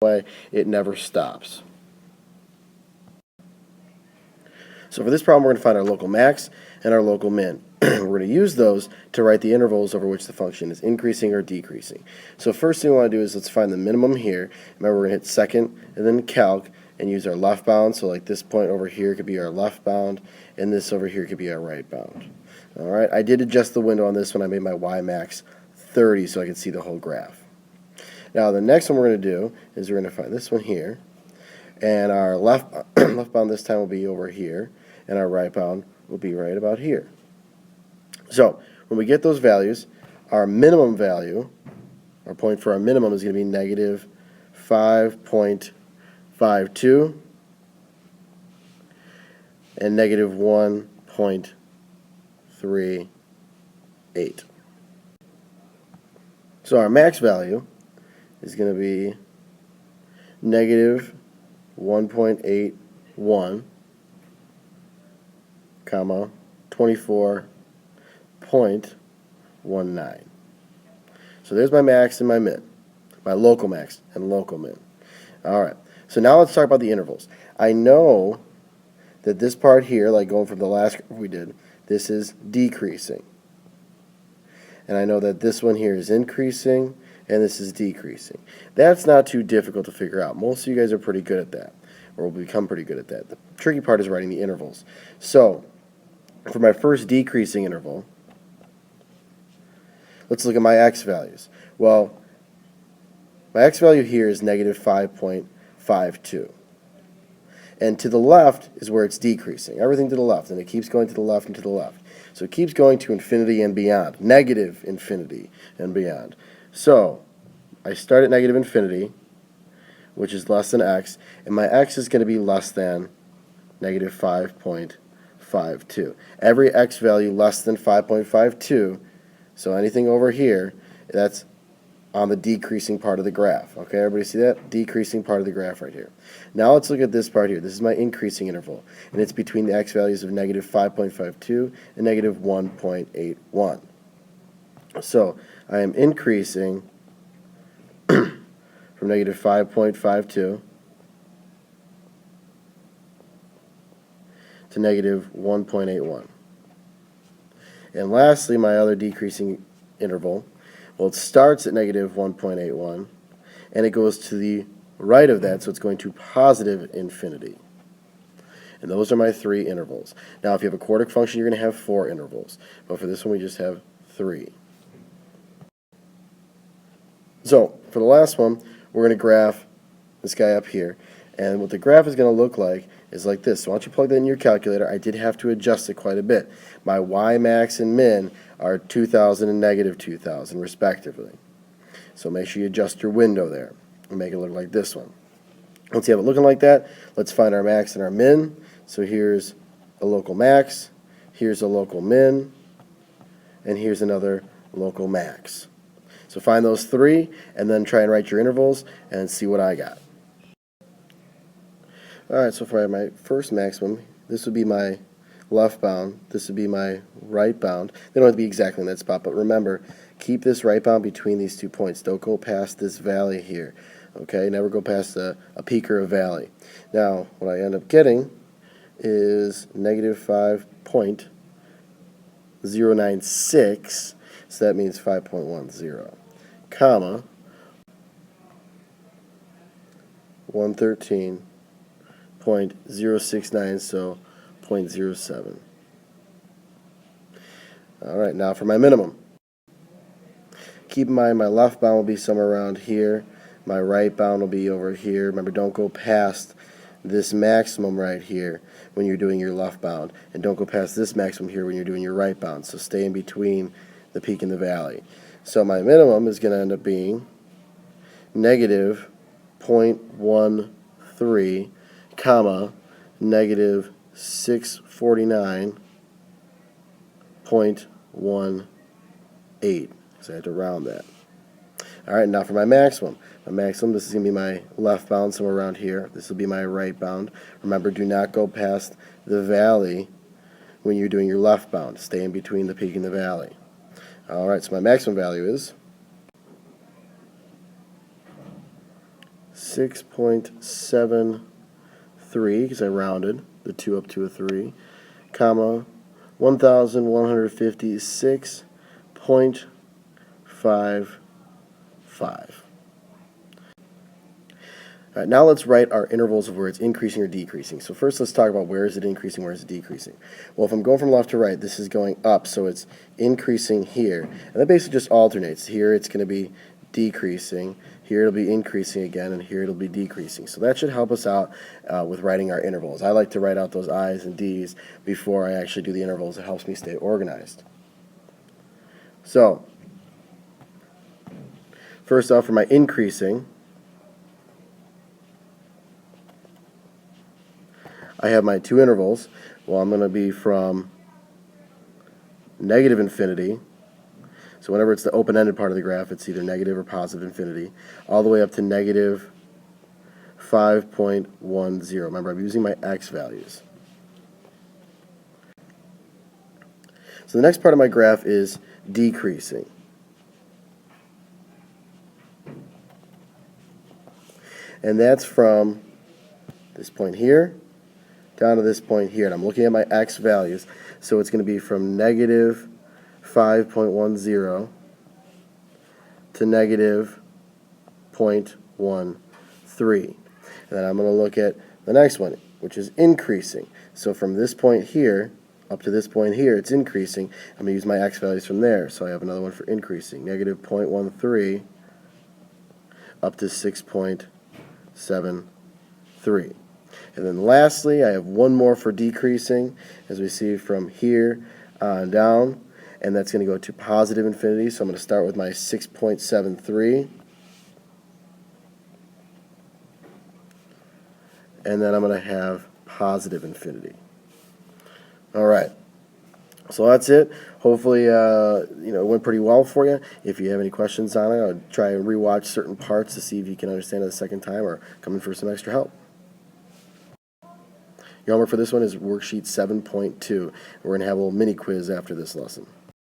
way, it never stops. So for this problem, we're going to find our local max and our local min. We're going to use those to write the intervals over which the function is increasing or decreasing. So first thing we want to do is let's find the minimum here. Remember, we're going to hit second and then calc and use our left bound. So like this point over here could be our left bound, and this over here could be our right bound. All right, I did adjust the window on this one. I made my y max 30 so I can see the whole graph. Now the next one we're going to do is we're going to find this one here, and our left bound this time will be over here, and our right bound will be right about here. So when we get those values, our minimum value, our point for our minimum, is going to be negative 5.52 and negative 1.38. So our max value is going to be negative 1.81, comma 24.19. So there's my max and my min, my local max and local min. All right, so now let's talk about the intervals. I know that this part here, like going from the last graph we did, this is decreasing. And I know that this one here is increasing and this is decreasing. That's not too difficult to figure out. Most of you guys are pretty good at that, or will become pretty good at that. The tricky part is writing the intervals. So for my first decreasing interval, let's look at my x values. Well, my x value here is negative 5.52. And to the left is where it's decreasing. Everything to the left, and it keeps going to the left and to the left. So it keeps going to infinity and beyond, negative infinity and beyond. So I start at negative infinity, which is less than x, and my x is going to be less than negative 5.52. Every x value less than 5.52, so anything over here, that's on the decreasing part of the graph. Okay, everybody see that? Decreasing part of the graph right here. Now let's look at this part here. This is my increasing interval, and it's between the x values of negative 5.52 and negative 1.81. So I am increasing from negative 5.52 to negative 1.81. And lastly, my other decreasing interval, well, it starts at negative 1.81, and it goes to the right of that, so it's going to positive infinity. And those are my three intervals. Now, if you have a quartic function, you're going to have 4 intervals. But for this one, we just have 3. So, for the last one, we're going to graph this guy up here. And what the graph is going to look like is like this. So, why don't you plug that in your calculator? I did have to adjust it quite a bit. My y max and min are 2,000 and negative 2,000, respectively. So, make sure you adjust your window there and make it look like this one. Once you have it looking like that, let's find our max and our min. So, here's a local max, here's a local min, and here's another local max. So find those 3 and then try and write your intervals and see what I got. Alright, so for my first maximum, this would be my left bound, this would be my right bound. They don't have to be exactly in that spot, but remember, keep this right bound between these 2 points. Don't go past this valley here. Okay, never go past a peak or a valley. Now, what I end up getting is negative 5.096, so that means 5.10, comma 113.069, so 0.07. Alright, now for my minimum. Keep in mind my left bound will be somewhere around here. My right bound will be over here. Remember, don't go past this maximum right here when you're doing your left bound. And don't go past this maximum here when you're doing your right bound. So stay in between the peak and the valley. So my minimum is going to end up being negative 0.13, comma, negative 649.18. So I had to round that. Alright, now for my maximum. My maximum, this is going to be my left bound somewhere around here. This will be my right bound. Remember, do not go past the valley when you're doing your left bound. Stay in between the peak and the valley. Alright, so my maximum value is 6.73, because I rounded the 2 up to a 3, comma, 1,156.55. All right, now let's write our intervals of where it's increasing or decreasing. So first let's talk about where is it increasing, where is it decreasing. Well, if I'm going from left to right, this is going up, so it's increasing here. And that basically just alternates. Here it's going to be decreasing, here it'll be increasing again, and here it'll be decreasing. So that should help us out with writing our intervals. I like to write out those I's and D's before I actually do the intervals. It helps me stay organized. So, first off, for my increasing, I have my two intervals. Well, I'm going to be from negative infinity, so whenever it's the open-ended part of the graph, it's either negative or positive infinity, all the way up to negative 5.10. Remember, I'm using my x values. So the next part of my graph is decreasing. And that's from this point here down to this point here. And I'm looking at my x values. So it's going to be from negative 5.10 to negative 0.13. And then I'm going to look at the next one, which is increasing. So from this point here up to this point here, it's increasing. I'm going to use my x values from there. So I have another one for increasing, negative 0.13 up to 6.73. And then lastly, I have one more for decreasing, as we see from here on down, and that's going to go to positive infinity. So I'm going to start with my 6.73, and then I'm going to have positive infinity. All right. So that's it. Hopefully, it went pretty well for you. If you have any questions on it, I'll try and rewatch certain parts to see if you can understand it the second time, or come in for some extra help. Your homework for this one is worksheet 7.2. We're going to have a little mini quiz after this lesson.